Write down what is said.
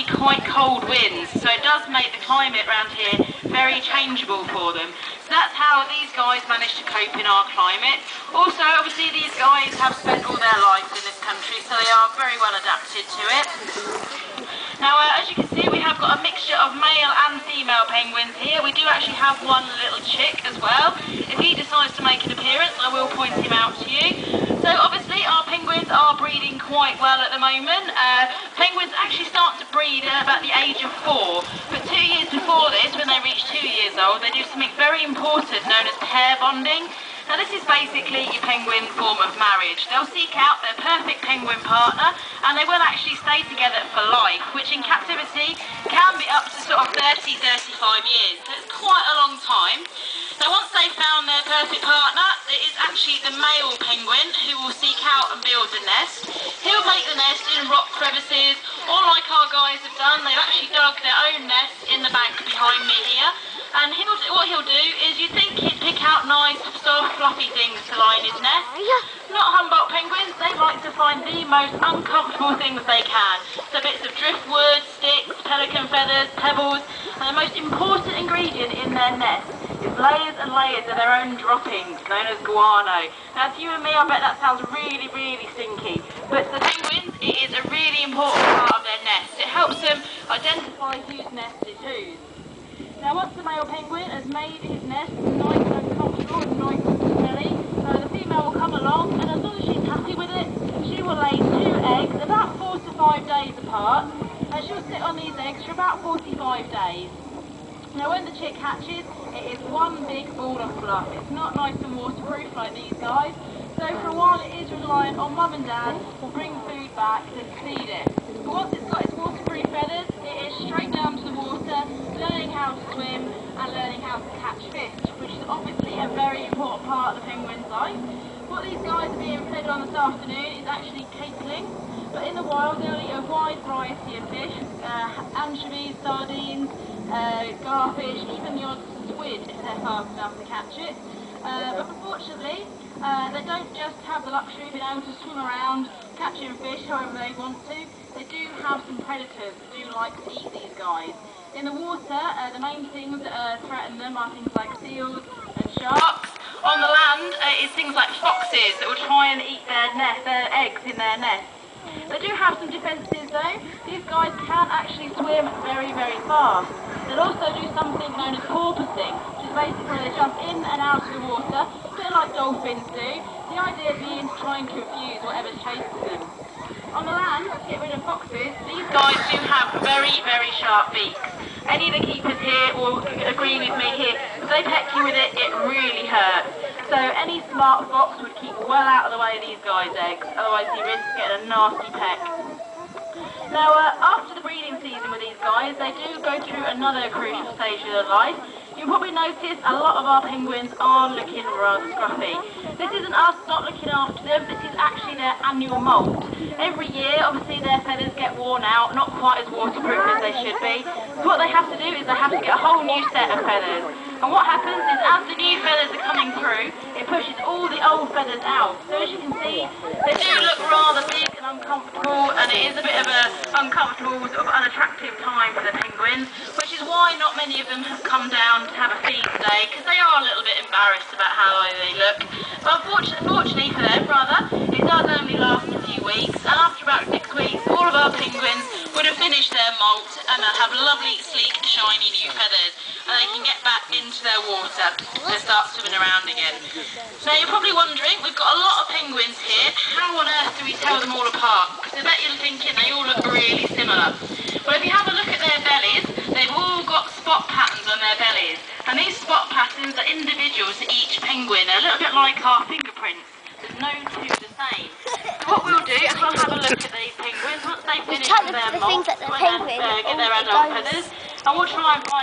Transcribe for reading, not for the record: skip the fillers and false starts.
quite cold winds, so it does make the climate around here very changeable for them. So that's how these guys manage to cope in our climate. Also, obviously these guys have spent all their lives in this country, so they are very well adapted to it. Now, as you can see, we have got a mixture of male and female penguins here. We do actually have one little chick as well. If he decides to make an appearance, I will point him out to you. So obviously our penguins are breeding quite well at the moment. Penguins actually start to breed at about the age of 4. But 2 years before this, when they reach 2 years old, they do something very important known as pair bonding. Now this is basically your penguin form of marriage. They'll seek out their perfect penguin partner and they will actually stay together for life, which in captivity can be up to sort of 30-35 years. So it's quite a long time. Now once they've found their perfect partner, it is actually the male penguin who will seek out and build a nest. He'll make the nest in rock crevices, or like our guys have done, they've actually dug their own nest in the bank behind me here. And what he'll do is, you think he'd pick out nice, soft, fluffy things to line his nest. Not Humboldt penguins, they like to find the most uncomfortable things they can. So bits of driftwood, sticks, pelican feathers, pebbles, and the most important ingredient in their nest is layers and layers of their own droppings, known as guano. Now to you and me, I bet that sounds really, really stinky. But to the penguins, it is a really important part of their nest. It helps them identify whose nest is whose. Now once the male penguin has made his nest nice and comfortable and nice and smelly, the female will come along, and as long as she's happy with it, she will lay 2 eggs about 4 to 5 days apart, and she'll sit on these eggs for about 45 days. Now when the chick hatches, it is one big ball of fluff. It's not nice and waterproof like these guys, so for a while it is reliant on mum and dad to bring food back to feed it. But once it's got its waterproof feathers, it is straight down to the water, learning how to swim and learning how to catch fish, which is obviously a very important part of the penguin's life. What these guys are being fed on this afternoon is actually cakeling, but in the wild they'll eat a wide variety of fish, anchovies, sardines, garfish, even the odd squid if they're fast enough to catch it. But unfortunately, they don't just have the luxury of being able to swim around catching fish however they want to. They do have some predators that do like to eat these guys. In the water, the main things that threaten them are things like seals and sharks. On the land, it's things like foxes that will try and eat their eggs in their nests. They do have some defences though. These guys can actually swim very, very fast. They'll also do something known as porpoising, which is basically they jump in and out of the water, a bit like dolphins do. The idea being to try and confuse whatever's chasing them. On the land, to get rid of foxes, these guys do have very, very sharp beaks. Any of the keepers here will agree with me here. If they peck you with it, it really hurts. So any smart fox would keep well out of the way of these guys' eggs, otherwise he risks getting a nasty peck. Now after the breeding season with these guys, they do go through another crucial stage of their life. You'll probably notice a lot of our penguins are looking rather scruffy. This isn't us not looking after them, this is actually their annual moult. Every year, obviously, their feathers get worn out, not quite as waterproof as they should be. So what they have to do is they have to get a whole new set of feathers. And what happens is as the new feathers are coming through, it pushes all the old feathers out. So as you can see, they do look rather big and uncomfortable, and it is a bit of an uncomfortable, sort of unattractive time for the penguins, which is why not many of them have come down to have a feed today, because they are a little bit embarrassed about how they look. But fortunately for them, it does only last a few weeks, and after about 6 weeks, all of our penguins would have finished their molt and they'll have lovely, sleek, shiny new feathers, and they can get back into their water and start swimming around again. Now you're probably wondering, we've got a lot of penguins here, how on earth do we tell them all apart? Because I bet you're thinking they all look really similar. Well, if you have a look at their bellies, they've all got spot patterns on their bellies, and these spot patterns are individual to each penguin. They're a little bit like our fingerprints. There's no two the same. So what we'll do is we'll have a look at these penguins once they've finished their molt, when they get their adult feathers, and we'll try and find